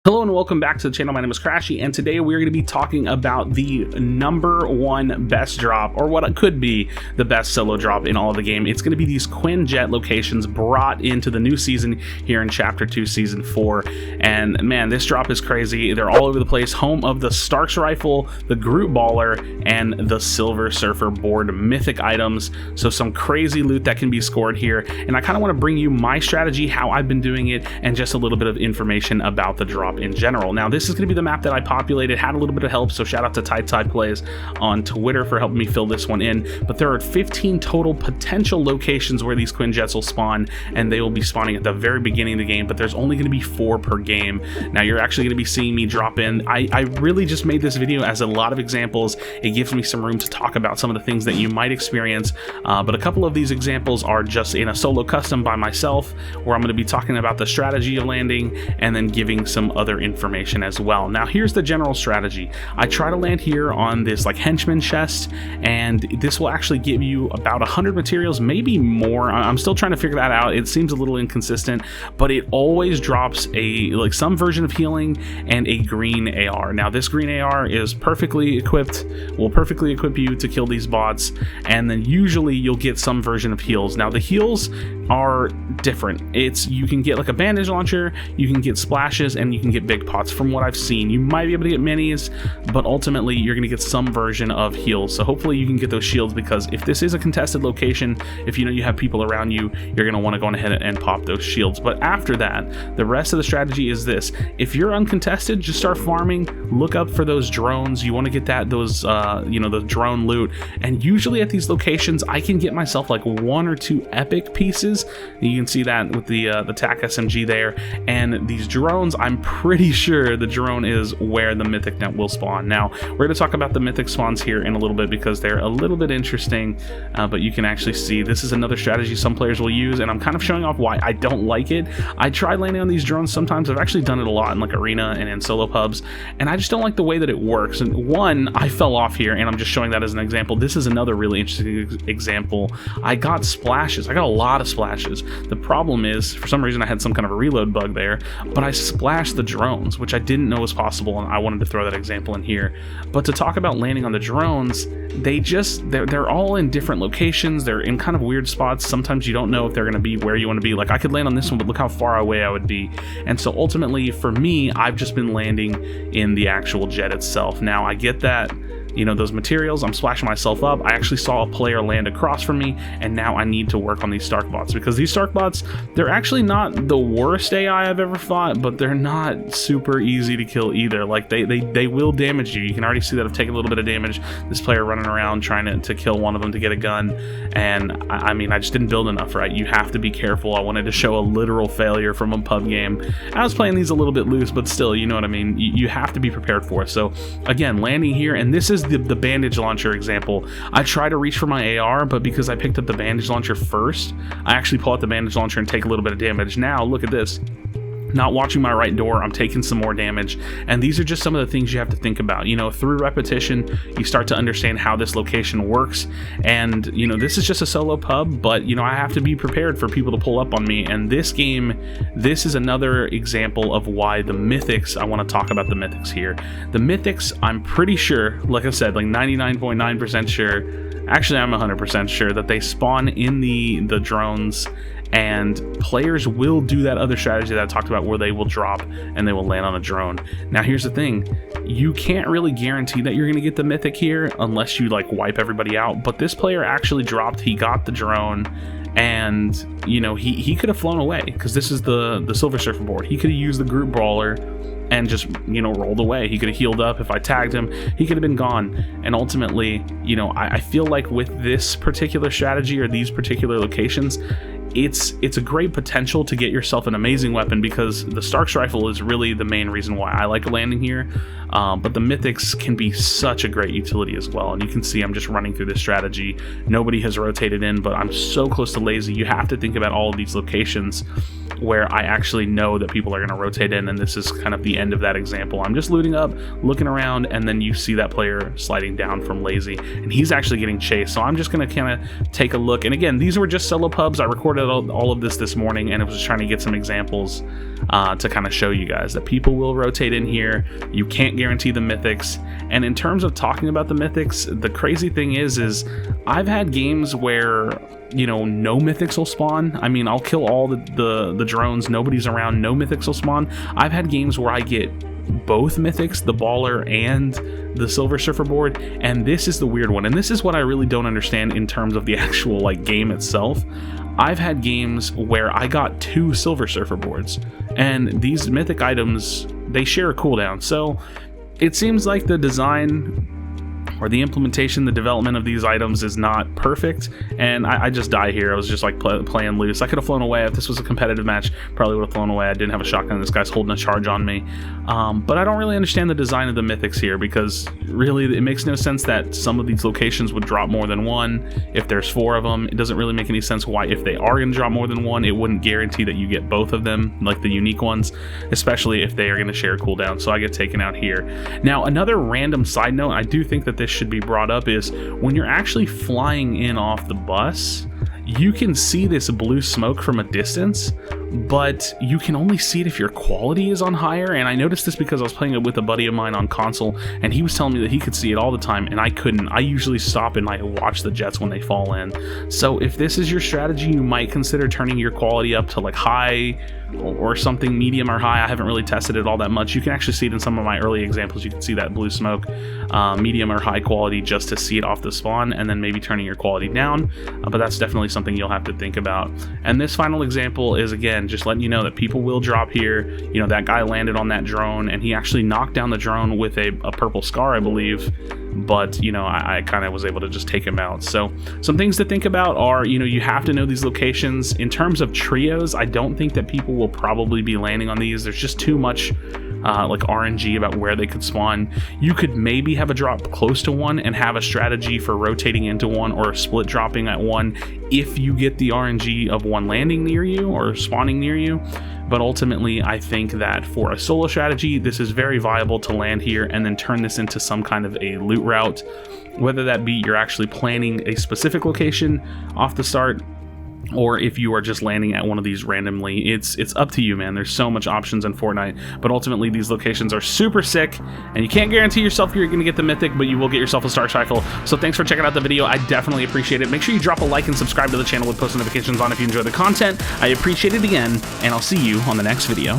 Hello and welcome back to the channel. My name is Krashy, and today we're going to be talking about the #1 best drop, or what could be the best solo drop in all of the game. It's going to be these Quinjet locations brought into the new season here in Chapter 2, Season 4. And man, this drop is crazy. They're all over the place. Home of the Stark's Rifle, the Groot Baller, and the Silver Surfer board mythic items. So some crazy loot that can be scored here. And I kind of want to bring you my strategy, how I've been doing it, and just a little bit of information about the drop in general. Now, this is going to be the map that I populated, had a little bit of help, so shout out to TytyPlayzz on Twitter for helping me fill this one in. But there are 15 total potential locations where these Quinjets will spawn, and they will be spawning at the very beginning of the game, but there's only going to be 4 per game. Now, you're actually going to be seeing me drop in. I really just made this video as a lot of examples. It gives me some room to talk about some of the things that you might experience, but a couple of these examples are just in a solo custom by myself, where I'm going to be talking about the strategy of landing and then giving some other information as well. Now, here's the general strategy. I try to land here on this like henchman chest, and this will actually give you about 100 materials, maybe more. I'm still trying to figure that out. It seems a little inconsistent, but it always drops some version of healing and a green AR. Now, this green AR is perfectly equipped, will perfectly equip you to kill these bots, and then usually you'll get some version of heals. Now, the heals are different. You can get like a bandage launcher, you can get splashes, and you can get big pots. From what I've seen, you might be able to get minis, but ultimately you're going to get some version of heals. So hopefully you can get those shields, because if this is a contested location, if you know you have people around you, you're going to want to go ahead and pop those shields. But after that, the rest of the strategy is this: if you're uncontested, just start farming, look up for those drones. You want to get the drone loot, and usually at these locations I can get myself like 1 or 2 epic pieces. You can see that with the TAC SMG there, and these drones, I'm pretty sure the drone is where the mythic net will spawn. Now, we're going to talk about the mythic spawns here in a little bit, because they're a little bit interesting, but you can actually see this is another strategy some players will use, and I'm kind of showing off why I don't like it. I tried landing on these drones sometimes. I've actually done it a lot in like arena and in solo pubs, and I just don't like the way that it works. And one, I fell off here, and I'm just showing that as an example. This is another really interesting example. I got splashes. I got a lot of splashes. The problem is, for some reason, I had some kind of a reload bug there, but I splashed the drones, which I didn't know was possible, and I wanted to throw that example in here. But to talk about landing on the drones, they're all in different locations. They're in kind of weird spots. Sometimes you don't know if they're going to be where you want to be. Like, I could land on this one, but look how far away I would be. And so ultimately, for me, I've just been landing in the actual jet itself. Now, I get that, those materials, I'm splashing myself up. I actually saw a player land across from me, and now I need to work on these Stark bots, because these Stark bots, they're actually not the worst AI I've ever fought, but they're not super easy to kill either. Like, they will damage you. You can already see that I've taken a little bit of damage. This player running around trying to kill one of them to get a gun, and I mean, I just didn't build enough, right? You have to be careful. I wanted to show a literal failure from a pub game. I was playing these a little bit loose, but still, you know what I mean? You have to be prepared for it. So again, landing here, and this is the bandage launcher example. I try to reach for my AR, but because I picked up the bandage launcher first, I actually pull out the bandage launcher and take a little bit of damage. Now, look at this. Not watching my right door, I'm taking some more damage, and these are just some of the things you have to think about. Through repetition, you start to understand how this location works, and this is just a solo pub, but I have to be prepared for people to pull up on me. And this game, this is another example of why the mythics, I want to talk about the mythics here. The mythics, I'm pretty sure, like I said, like 99.9% sure, actually I'm 100% sure that they spawn in the drones, and players will do that other strategy that I talked about, where they will drop and they will land on a drone. Now, here's the thing: you can't really guarantee that you're going to get the mythic here unless you like wipe everybody out. But this player actually dropped. He got the drone, and he could have flown away, because this is the Silver Surfer board. He could have used the Groot Brawler and just rolled away. He could have healed up. If I tagged him, he could have been gone. And ultimately, I feel like with this particular strategy, or these particular locations, it's a great potential to get yourself an amazing weapon, because the Stark's Rifle is really the main reason why I like landing here. But the mythics can be such a great utility as well. And you can see I'm just running through this strategy. Nobody has rotated in, but I'm so close to lazy. You have to think about all of these locations where I actually know that people are going to rotate in, and this is kind of the end of that example. I'm just looting up, looking around, and then you see that player sliding down from lazy, and he's actually getting chased. So I'm just going to kind of take a look. And again, these were just solo pubs. I recorded all of this morning, and I was just trying to get some examples to kind of show you guys that people will rotate in here. You can't guarantee the mythics. And in terms of talking about the mythics, the crazy thing is I've had games where, you know, no mythics will spawn. I mean, I'll kill all the drones, nobody's around, no mythics will spawn. I've had games where I get both mythics, the baller and the silver surfer board, and this is the weird one, and this is what I really don't understand in terms of the actual like game itself. I've had games where I got 2 silver surfer boards, and these mythic items, they share a cooldown. So it seems like the design or the implementation, the development of these items is not perfect, and I just die here. I was just like playing loose. I could have flown away. If this was a competitive match, probably would have flown away. I didn't have a shotgun. This guy's holding a charge on me. But I don't really understand the design of the mythics here, because really it makes no sense that some of these locations would drop more than one. If there's 4 of them, it doesn't really make any sense why, if they are going to drop more than one, it wouldn't guarantee that you get both of them, like the unique ones, especially if they are going to share a cooldown. So I get taken out here. Now, another random side note, I do think that this should be brought up, is when you're actually flying in off the bus, you can see this blue smoke from a distance, but you can only see it if your quality is on higher. And I noticed this because I was playing it with a buddy of mine on console, and he was telling me that he could see it all the time, and I couldn't. I usually stop and I watch the jets when they fall in. So if this is your strategy, you might consider turning your quality up to like high or something, medium or high. I haven't really tested it all that much. You can actually see it in some of my early examples. You can see that blue smoke, medium or high quality, just to see it off the spawn, and then maybe turning your quality down. But that's definitely something you'll have to think about. And this final example is, again, just letting you know that people will drop here. You know, that guy landed on that drone, and he actually knocked down the drone with a purple scar, I believe. But, you know, I kind of was able to just take him out. So some things to think about are, you know, you have to know these locations. In terms of trios, I don't think that people will probably be landing on these. There's just too much like RNG about where they could spawn. You could maybe have a drop close to one and have a strategy for rotating into one, or split dropping at one if you get the RNG of one landing near you or spawning near you. But ultimately, I think that for a solo strategy, this is very viable to land here and then turn this into some kind of a loot route, whether that be you're actually planning a specific location off the start, or if you are just landing at one of these randomly. It's up to you, man. There's so much options in Fortnite, but ultimately these locations are super sick, and you can't guarantee yourself you're going to get the mythic, but you will get yourself a Starch Rifle. So thanks for checking out the video. I definitely appreciate it. Make sure you drop a like and subscribe to the channel with post notifications on if you enjoy the content. I appreciate it again, and I'll see you on the next video.